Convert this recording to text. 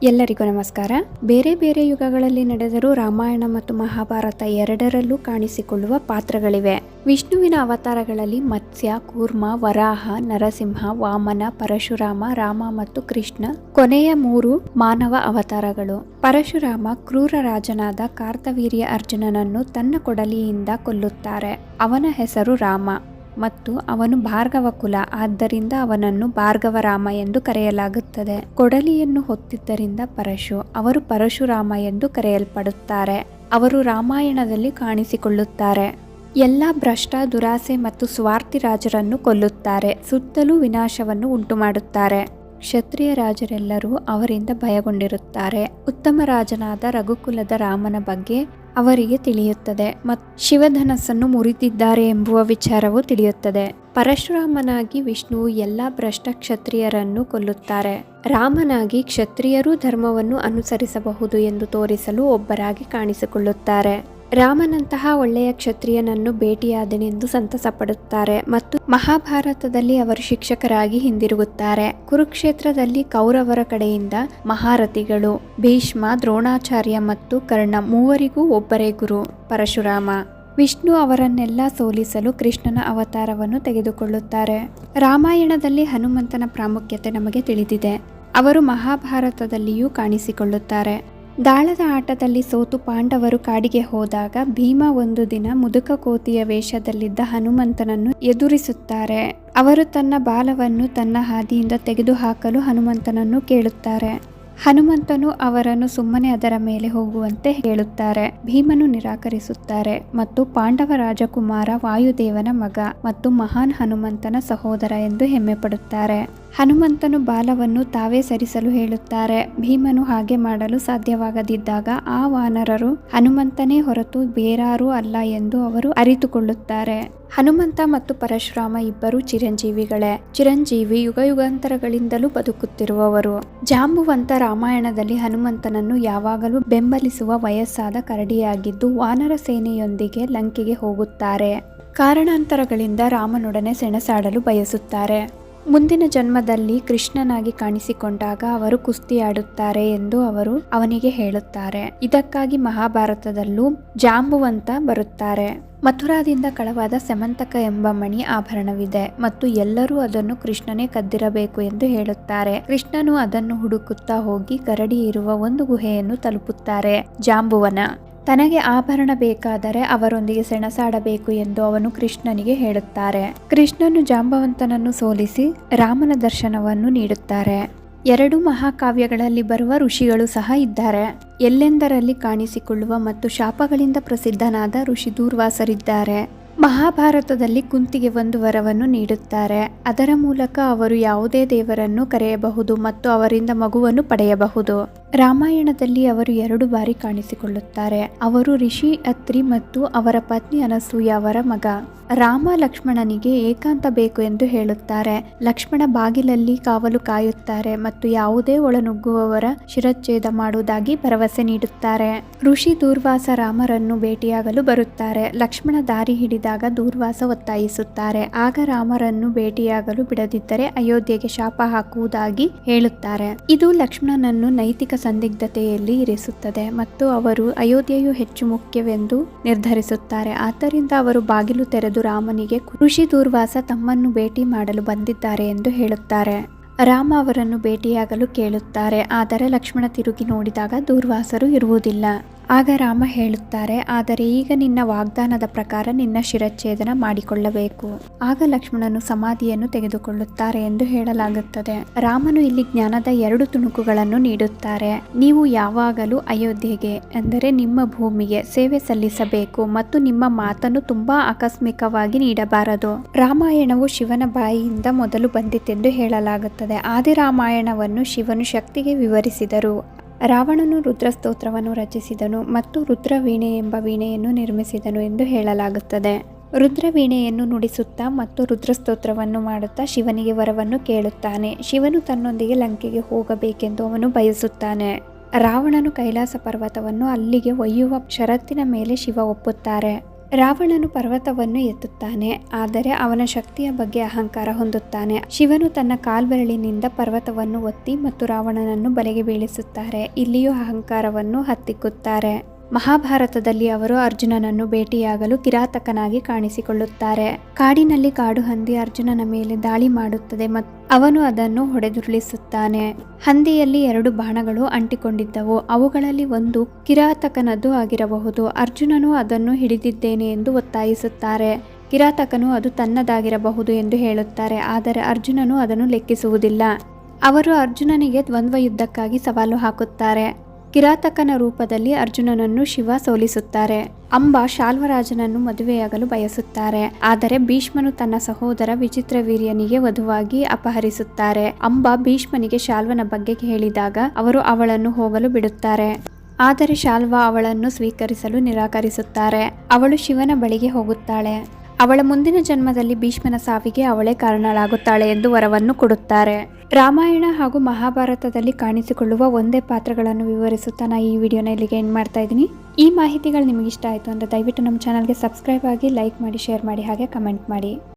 ಎಲ್ಲರಿಗೂ ನಮಸ್ಕಾರ. ಬೇರೆ ಬೇರೆ ಯುಗಗಳಲ್ಲಿ ನಡೆದರೂ ರಾಮಾಯಣ ಮತ್ತು ಮಹಾಭಾರತ ಎರಡರಲ್ಲೂ ಕಾಣಿಸಿಕೊಳ್ಳುವ ಪಾತ್ರಗಳಿವೆ. ವಿಷ್ಣುವಿನ ಅವತಾರಗಳಲ್ಲಿ ಮತ್ಸ್ಯ, ಕೂರ್ಮ, ವರಾಹ, ನರಸಿಂಹ, ವಾಮನ, ಪರಶುರಾಮ, ರಾಮ ಮತ್ತು ಕೃಷ್ಣ ಕೊನೆಯ 3 ಮಾನವ ಅವತಾರಗಳು. ಪರಶುರಾಮ ಕ್ರೂರ ರಾಜನಾದ ಕಾರ್ತವೀರ್ಯ ಅರ್ಜುನನನ್ನು ತನ್ನ ಕೊಡಲಿಯಿಂದ ಕೊಲ್ಲುತ್ತಾರೆ. ಅವನ ಹೆಸರು ರಾಮ ಮತ್ತು ಅವನು ಭಾರ್ಗವ ಕುಲ, ಆದ್ದರಿಂದ ಅವನನ್ನು ಭಾರ್ಗವರಾಮ ಎಂದು ಕರೆಯಲಾಗುತ್ತದೆ. ಕೊಡಲಿಯನ್ನು ಹೊತ್ತಿದ್ದರಿಂದ ಅವರು ಪರಶುರಾಮ ಎಂದು ಕರೆಯಲ್ಪಡುತ್ತಾರೆ. ಅವರು ರಾಮಾಯಣದಲ್ಲಿ ಕಾಣಿಸಿಕೊಳ್ಳುತ್ತಾರೆ. ಎಲ್ಲ ಭ್ರಷ್ಟ, ದುರಾಸೆ ಮತ್ತು ಸ್ವಾರ್ಥಿ ರಾಜರನ್ನು ಕೊಲ್ಲುತ್ತಾರೆ. ಸುತ್ತಲೂ ವಿನಾಶವನ್ನು ಉಂಟುಮಾಡುತ್ತಾರೆ. ಕ್ಷತ್ರಿಯ ರಾಜರೆಲ್ಲರೂ ಅವರಿಂದ ಭಯಗೊಂಡಿರುತ್ತಾರೆ. ಉತ್ತಮ ರಾಜನಾದ ರಘುಕುಲದ ರಾಮನ ಬಗ್ಗೆ ಅವರಿಗೆ ತಿಳಿಯುತ್ತದೆ ಮತ್ತು ಶಿವಧನಸ್ಸನ್ನು ಮುರಿದಿದ್ದಾರೆ ಎಂಬುವ ವಿಚಾರವೂ ತಿಳಿಯುತ್ತದೆ. ಪರಶುರಾಮನಾಗಿ ವಿಷ್ಣುವು ಎಲ್ಲ ಭ್ರಷ್ಟ ಕ್ಷತ್ರಿಯರನ್ನು ಕೊಲ್ಲುತ್ತಾರೆ. ರಾಮನಾಗಿ ಕ್ಷತ್ರಿಯರೂ ಧರ್ಮವನ್ನು ಅನುಸರಿಸಬಹುದು ಎಂದು ತೋರಿಸಲು ಒಬ್ಬರಾಗಿ ಕಾಣಿಸಿಕೊಳ್ಳುತ್ತಾರೆ. ರಾಮನಂತಹ ಒಳ್ಳೆಯ ಕ್ಷತ್ರಿಯನನ್ನು ಭೇಟಿಯಾದನೆಂದು ಸಂತಸ ಪಡುತ್ತಾರೆ ಮತ್ತು ಮಹಾಭಾರತದಲ್ಲಿ ಅವರು ಶಿಕ್ಷಕರಾಗಿ ಹಿಂದಿರುಗುತ್ತಾರೆ. ಕುರುಕ್ಷೇತ್ರದಲ್ಲಿ ಕೌರವರ ಕಡೆಯಿಂದ ಮಹಾರಥಿಗಳು ಭೀಷ್ಮ, ದ್ರೋಣಾಚಾರ್ಯ ಮತ್ತು ಕರ್ಣ ಮೂವರಿಗೂ ಒಬ್ಬರೇ ಗುರು ಪರಶುರಾಮ. ವಿಷ್ಣು ಅವರನ್ನೆಲ್ಲ ಸೋಲಿಸಲು ಕೃಷ್ಣನ ಅವತಾರವನ್ನು ತೆಗೆದುಕೊಳ್ಳುತ್ತಾರೆ. ರಾಮಾಯಣದಲ್ಲಿ ಹನುಮಂತನ ಪ್ರಾಮುಖ್ಯತೆ ನಮಗೆ ತಿಳಿದಿದೆ. ಅವರು ಮಹಾಭಾರತದಲ್ಲಿಯೂ ಕಾಣಿಸಿಕೊಳ್ಳುತ್ತಾರೆ. ದಾಳದ ಆಟದಲ್ಲಿ ಸೋತು ಪಾಂಡವರು ಕಾಡಿಗೆ ಹೋದಾಗ ಭೀಮ ಒಂದು ದಿನ ಮುದುಕ ಕೋತಿಯ ವೇಷದಲ್ಲಿದ್ದ ಹನುಮಂತನನ್ನು ಎದುರಿಸುತ್ತಾರೆ. ಅವರು ತನ್ನ ಬಾಲವನ್ನು ತನ್ನ ಹಾದಿಯಿಂದ ತೆಗೆದುಹಾಕಲು ಹನುಮಂತನನ್ನು ಕೇಳುತ್ತಾರೆ. ಹನುಮಂತನು ಅವರನ್ನು ಸುಮ್ಮನೆ ಅದರ ಮೇಲೆ ಹೋಗುವಂತೆ ಹೇಳುತ್ತಾರೆ. ಭೀಮನು ನಿರಾಕರಿಸುತ್ತಾರೆ ಮತ್ತು ಪಾಂಡವ ರಾಜಕುಮಾರ ವಾಯುದೇವನ ಮಗ ಮತ್ತು ಮಹಾನ್ ಹನುಮಂತನ ಸಹೋದರ ಎಂದು ಹೆಮ್ಮೆ ಪಡುತ್ತಾರೆ. ಹನುಮಂತನು ಬಾಲವನ್ನು ತಾವೇ ಸರಿಸಲು ಹೇಳುತ್ತಾರೆ. ಭೀಮನು ಹಾಗೆ ಮಾಡಲು ಸಾಧ್ಯವಾಗದಿದ್ದಾಗ ಆ ವಾನರರು ಹನುಮಂತನೇ ಹೊರತು ಬೇರಾರೂ ಅಲ್ಲ ಎಂದು ಅವರು ಅರಿತುಕೊಳ್ಳುತ್ತಾರೆ. ಹನುಮಂತ ಮತ್ತು ಪರಶುರಾಮ ಇಬ್ಬರು ಚಿರಂಜೀವಿಗಳೇ. ಚಿರಂಜೀವಿ ಯುಗಯುಗಾಂತರಗಳಿಂದಲೂ ಬದುಕುತ್ತಿರುವವರು. ಜಾಂಬುವಂತ ರಾಮಾಯಣದಲ್ಲಿ ಹನುಮಂತನನ್ನು ಯಾವಾಗಲೂ ಬೆಂಬಲಿಸುವ ವಯಸ್ಸಾದ ಕರಡಿಯಾಗಿದ್ದು ವಾನರ ಸೇನೆಯೊಂದಿಗೆ ಲಂಕೆಗೆ ಹೋಗುತ್ತಾರೆ. ಕಾರಣಾಂತರಗಳಿಂದ ರಾಮನೊಡನೆ ಸೆಣಸಾಡಲು ಬಯಸುತ್ತಾರೆ. ಮುಂದಿನ ಜನ್ಮದಲ್ಲಿ ಕೃಷ್ಣನಾಗಿ ಕಾಣಿಸಿಕೊಂಡಾಗ ಅವರು ಕುಸ್ತಿಯಾಡುತ್ತಾರೆ ಎಂದು ಅವರು ಅವನಿಗೆ ಹೇಳುತ್ತಾರೆ. ಇದಕ್ಕಾಗಿ ಮಹಾಭಾರತದಲ್ಲೂ ಜಾಂಬುವಂತ ಬರುತ್ತಾರೆ. ಮಥುರಾದಿಂದ ಕಳವಾದ ಸೆಮಂತಕ ಎಂಬ ಮಣಿ ಆಭರಣವಿದೆ ಮತ್ತು ಎಲ್ಲರೂ ಅದನ್ನು ಕೃಷ್ಣನೇ ಕದ್ದಿರಬೇಕು ಎಂದು ಹೇಳುತ್ತಾರೆ. ಕೃಷ್ಣನು ಅದನ್ನು ಹುಡುಕುತ್ತಾ ಹೋಗಿ ಕರಡಿ ಇರುವ ಒಂದು ಗುಹೆಯನ್ನು ತಲುಪುತ್ತಾರೆ. ಜಾಂಬುವನ ತನಗೆ ಆಭರಣ ಬೇಕಾದರೆ ಅವರೊಂದಿಗೆ ಸೆಣಸಾಡಬೇಕು ಎಂದು ಅವನು ಕೃಷ್ಣನಿಗೆ ಹೇಳುತ್ತಾರೆ. ಕೃಷ್ಣನು ಜಾಂಬವಂತನನ್ನು ಸೋಲಿಸಿ ರಾಮನ ದರ್ಶನವನ್ನು ನೀಡುತ್ತಾರೆ. 2 ಮಹಾಕಾವ್ಯಗಳಲ್ಲಿ ಬರುವ ಋಷಿಗಳು ಸಹ ಇದ್ದಾರೆ. ಎಲ್ಲೆಂದರಲ್ಲಿ ಕಾಣಿಸಿಕೊಳ್ಳುವ ಮತ್ತು ಶಾಪಗಳಿಂದ ಪ್ರಸಿದ್ಧನಾದ ಋಷಿ ದೂರ್ವಾಸರಿದ್ದಾರೆ. ಮಹಾಭಾರತದಲ್ಲಿ ಕುಂತಿಗೆ ಒಂದು ವರವನ್ನು ನೀಡುತ್ತಾರೆ. ಅದರ ಮೂಲಕ ಅವರು ಯಾವುದೇ ದೇವರನ್ನು ಕರೆಯಬಹುದು ಮತ್ತು ಅವರಿಂದ ಮಗುವನ್ನು ಪಡೆಯಬಹುದು. ರಾಮಾಯಣದಲ್ಲಿ ಅವರು 2 ಬಾರಿ ಕಾಣಿಸಿಕೊಳ್ಳುತ್ತಾರೆ. ಅವರು ಋಷಿ ಅತ್ರಿ ಮತ್ತು ಅವರ ಪತ್ನಿ ಅನಸೂಯ ಅವರ ಮಗ. ರಾಮ ಲಕ್ಷ್ಮಣನಿಗೆ ಏಕಾಂತ ಬೇಕು ಎಂದು ಹೇಳುತ್ತಾರೆ. ಲಕ್ಷ್ಮಣ ಬಾಗಿಲಲ್ಲಿ ಕಾವಲು ಕಾಯುತ್ತಾರೆ ಮತ್ತು ಯಾವುದೇ ಒಳನುಗ್ಗುವವರ ಶಿರಚ್ಛೇದ ಮಾಡುವುದಾಗಿ ಭರವಸೆ ನೀಡುತ್ತಾರೆ. ಋಷಿ ದೂರ್ವಾಸ ರಾಮರನ್ನು ಭೇಟಿಯಾಗಲು ಬರುತ್ತಾರೆ. ಲಕ್ಷ್ಮಣ ದಾರಿ ಹಿಡಿದಾಗ ದೂರ್ವಾಸ ಒತ್ತಾಯಿಸುತ್ತಾರೆ. ಆಗ ರಾಮರನ್ನು ಭೇಟಿಯಾಗಲು ಬಿಡದಿದ್ದರೆ ಅಯೋಧ್ಯೆಗೆ ಶಾಪ ಹಾಕುವುದಾಗಿ ಹೇಳುತ್ತಾರೆ. ಇದು ಲಕ್ಷ್ಮಣನನ್ನು ನೈತಿಕ ಸಂದಿಗ್ಧತೆಯಲ್ಲಿ ಇರಿಸುತ್ತದೆ ಮತ್ತು ಅವರು ಅಯೋಧ್ಯೆಯು ಹೆಚ್ಚು ಮುಖ್ಯವೆಂದು ನಿರ್ಧರಿಸುತ್ತಾರೆ. ಆದ್ದರಿಂದ ಅವರು ಬಾಗಿಲು ತೆರೆದು ರಾಮನಿಗೆ ಋಷಿ ದೂರ್ವಾಸ ತಮ್ಮನ್ನು ಭೇಟಿ ಮಾಡಲು ಬಂದಿದ್ದಾರೆ ಎಂದು ಹೇಳುತ್ತಾರೆ. ರಾಮ ಅವರನ್ನು ಭೇಟಿಯಾಗಲು ಕೇಳುತ್ತಾರೆ. ಆದರೆ ಲಕ್ಷ್ಮಣ ತಿರುಗಿ ನೋಡಿದಾಗ ದೂರ್ವಾಸರು ಇರುವುದಿಲ್ಲ. ಆಗ ರಾಮ ಹೇಳುತ್ತಾರೆ, ಆದರೆ ಈಗ ನಿನ್ನ ವಾಗ್ದಾನದ ಪ್ರಕಾರ ನಿನ್ನ ಶಿರಚ್ಛೇದನ ಮಾಡಿಕೊಳ್ಳಬೇಕು. ಆಗ ಲಕ್ಷ್ಮಣನು ಸಮಾಧಿಯನ್ನು ತೆಗೆದುಕೊಳ್ಳುತ್ತಾರೆ ಎಂದು ಹೇಳಲಾಗುತ್ತದೆ. ರಾಮನು ಇಲ್ಲಿ ಜ್ಞಾನದ 2 ತುಣುಕುಗಳನ್ನು ನೀಡುತ್ತಾರೆ. ನೀವು ಯಾವಾಗಲೂ ಅಯೋಧ್ಯೆಗೆ, ಅಂದರೆ ನಿಮ್ಮ ಭೂಮಿಗೆ ಸೇವೆ ಸಲ್ಲಿಸಬೇಕು ಮತ್ತು ನಿಮ್ಮ ಮಾತನ್ನು ತುಂಬಾ ಆಕಸ್ಮಿಕವಾಗಿ ನೀಡಬಾರದು. ರಾಮಾಯಣವು ಶಿವನ ಬಾಯಿಯಿಂದ ಮೊದಲು ಬಂದಿತೆಂದು ಹೇಳಲಾಗುತ್ತದೆ. ಆದಿರಾಮಾಯಣವನ್ನು ಶಿವನು ಶಕ್ತಿಗೆ ವಿವರಿಸಿದರು. ರಾವಣನು ರುದ್ರಸ್ತೋತ್ರವನ್ನು ರಚಿಸಿದನು ಮತ್ತು ರುದ್ರವೀಣೆ ಎಂಬ ವೀಣೆಯನ್ನು ನಿರ್ಮಿಸಿದನು ಎಂದು ಹೇಳಲಾಗುತ್ತದೆ. ರುದ್ರವೀಣೆಯನ್ನು ನುಡಿಸುತ್ತಾ ಮತ್ತು ರುದ್ರಸ್ತೋತ್ರವನ್ನು ಮಾಡುತ್ತಾ ಶಿವನಿಗೆ ವರವನ್ನು ಕೇಳುತ್ತಾನೆ. ಶಿವನು ತನ್ನೊಂದಿಗೆ ಲಂಕೆಗೆ ಹೋಗಬೇಕೆಂದು ಅವನು ಬಯಸುತ್ತಾನೆ. ರಾವಣನು ಕೈಲಾಸ ಪರ್ವತವನ್ನು ಅಲ್ಲಿಗೆ ಒಯ್ಯುವ ಷರತ್ತಿನ ಮೇಲೆ ಶಿವ ಒಪ್ಪುತ್ತಾರೆ. ರಾವಣನು ಪರ್ವತವನ್ನು ಎತ್ತುತ್ತಾನೆ, ಆದರೆ ಅವನ ಶಕ್ತಿಯ ಬಗ್ಗೆ ಅಹಂಕಾರ ಹೊಂದುತ್ತಾನೆ. ಶಿವನು ತನ್ನ ಕಾಲ್ಬೆರಳಿನಿಂದ ಪರ್ವತವನ್ನು ಒತ್ತಿ ಮತ್ತು ರಾವಣನನ್ನು ಬಲೆಗೆ ಬೀಳಿಸುತ್ತಾರೆ. ಇಲ್ಲಿಯೂ ಅಹಂಕಾರವನ್ನು ಹತ್ತಿಕ್ಕುತ್ತಾರೆ. ಮಹಾಭಾರತದಲ್ಲಿ ಅವರು ಅರ್ಜುನನನ್ನು ಭೇಟಿಯಾಗಲು ಕಿರಾತಕನಾಗಿ ಕಾಣಿಸಿಕೊಳ್ಳುತ್ತಾರೆ. ಕಾಡಿನಲ್ಲಿ ಕಾಡು ಹಂದಿ ಅರ್ಜುನನ ಮೇಲೆ ದಾಳಿ ಮಾಡುತ್ತದೆ ಮತ್ತು ಅವನು ಅದನ್ನು ಹೊಡೆದುರುಳಿಸುತ್ತಾನೆ. ಹಂದಿಯಲ್ಲಿ 2 ಬಾಣಗಳು ಅಂಟಿಕೊಂಡಿದ್ದವು. ಅವುಗಳಲ್ಲಿ ಒಂದು ಕಿರಾತಕನದ್ದು ಆಗಿರಬಹುದು. ಅರ್ಜುನನು ಅದನ್ನು ಹಿಡಿದಿದ್ದೇನೆ ಎಂದು ಒತ್ತಾಯಿಸುತ್ತಾರೆ. ಕಿರಾತಕನು ಅದು ತನ್ನದಾಗಿರಬಹುದು ಎಂದು ಹೇಳುತ್ತಾರೆ, ಆದರೆ ಅರ್ಜುನನು ಅದನ್ನು ಲೆಕ್ಕಿಸುವುದಿಲ್ಲ. ಅವರು ಅರ್ಜುನನಿಗೆ ದ್ವಂದ್ವ ಯುದ್ಧಕ್ಕಾಗಿ ಸವಾಲು ಹಾಕುತ್ತಾರೆ. ಕಿರಾತಕನ ರೂಪದಲ್ಲಿ ಅರ್ಜುನನನ್ನು ಶಿವ ಸೋಲಿಸುತ್ತಾರೆ. ಅಂಬಾ ಶಾಲ್ವರಾಜನನ್ನು ಮದುವೆಯಾಗಲು ಬಯಸುತ್ತಾರೆ, ಆದರೆ ಭೀಷ್ಮನು ತನ್ನ ಸಹೋದರ ವಿಚಿತ್ರವೀರ್ಯನಿಗೆ ವಧುವಾಗಿ ಅಪಹರಿಸುತ್ತಾರೆ. ಅಂಬಾ ಭೀಷ್ಮನಿಗೆ ಶಾಲ್ವನ ಬಗ್ಗೆ ಹೇಳಿದಾಗ ಅವರು ಅವಳನ್ನು ಹೋಗಲು ಬಿಡುತ್ತಾರೆ. ಆದರೆ ಶಾಲ್ವ ಅವಳನ್ನು ಸ್ವೀಕರಿಸಲು ನಿರಾಕರಿಸುತ್ತಾರೆ. ಅವಳು ಶಿವನ ಬಳಿಗೆ ಹೋಗುತ್ತಾಳೆ. ಅವಳ ಮುಂದಿನ ಜನ್ಮದಲ್ಲಿ ಭೀಷ್ಮನ ಸಾವಿಗೆ ಅವಳೇ ಕಾರಣಳಾಗುತ್ತಾಳೆ ಎಂದು ವರವನ್ನು ಕೊಡುತ್ತಾರೆ. ರಾಮಾಯಣ ಹಾಗೂ ಮಹಾಭಾರತದಲ್ಲಿ ಕಾಣಿಸಿಕೊಳ್ಳುವ ಒಂದೇ ಪಾತ್ರಗಳನ್ನು ವಿವರಿಸುತ್ತಾ ನಾನು ಈ ವಿಡಿಯೋನ ಇಲ್ಲಿಗೆ ಎಂಡ್ ಮಾಡ್ತಾ ಇದ್ದೀನಿ. ಈ ಮಾಹಿತಿಗಳು ನಿಮಗೆ ಇಷ್ಟ ಆಯಿತು ಅಂದರೆ ದಯವಿಟ್ಟು ನಮ್ಮ ಚಾನಲ್ಗೆ ಸಬ್ಸ್ಕ್ರೈಬ್ ಆಗಿ, ಲೈಕ್ ಮಾಡಿ, ಶೇರ್ ಮಾಡಿ, ಹಾಗೆ ಕಮೆಂಟ್ ಮಾಡಿ.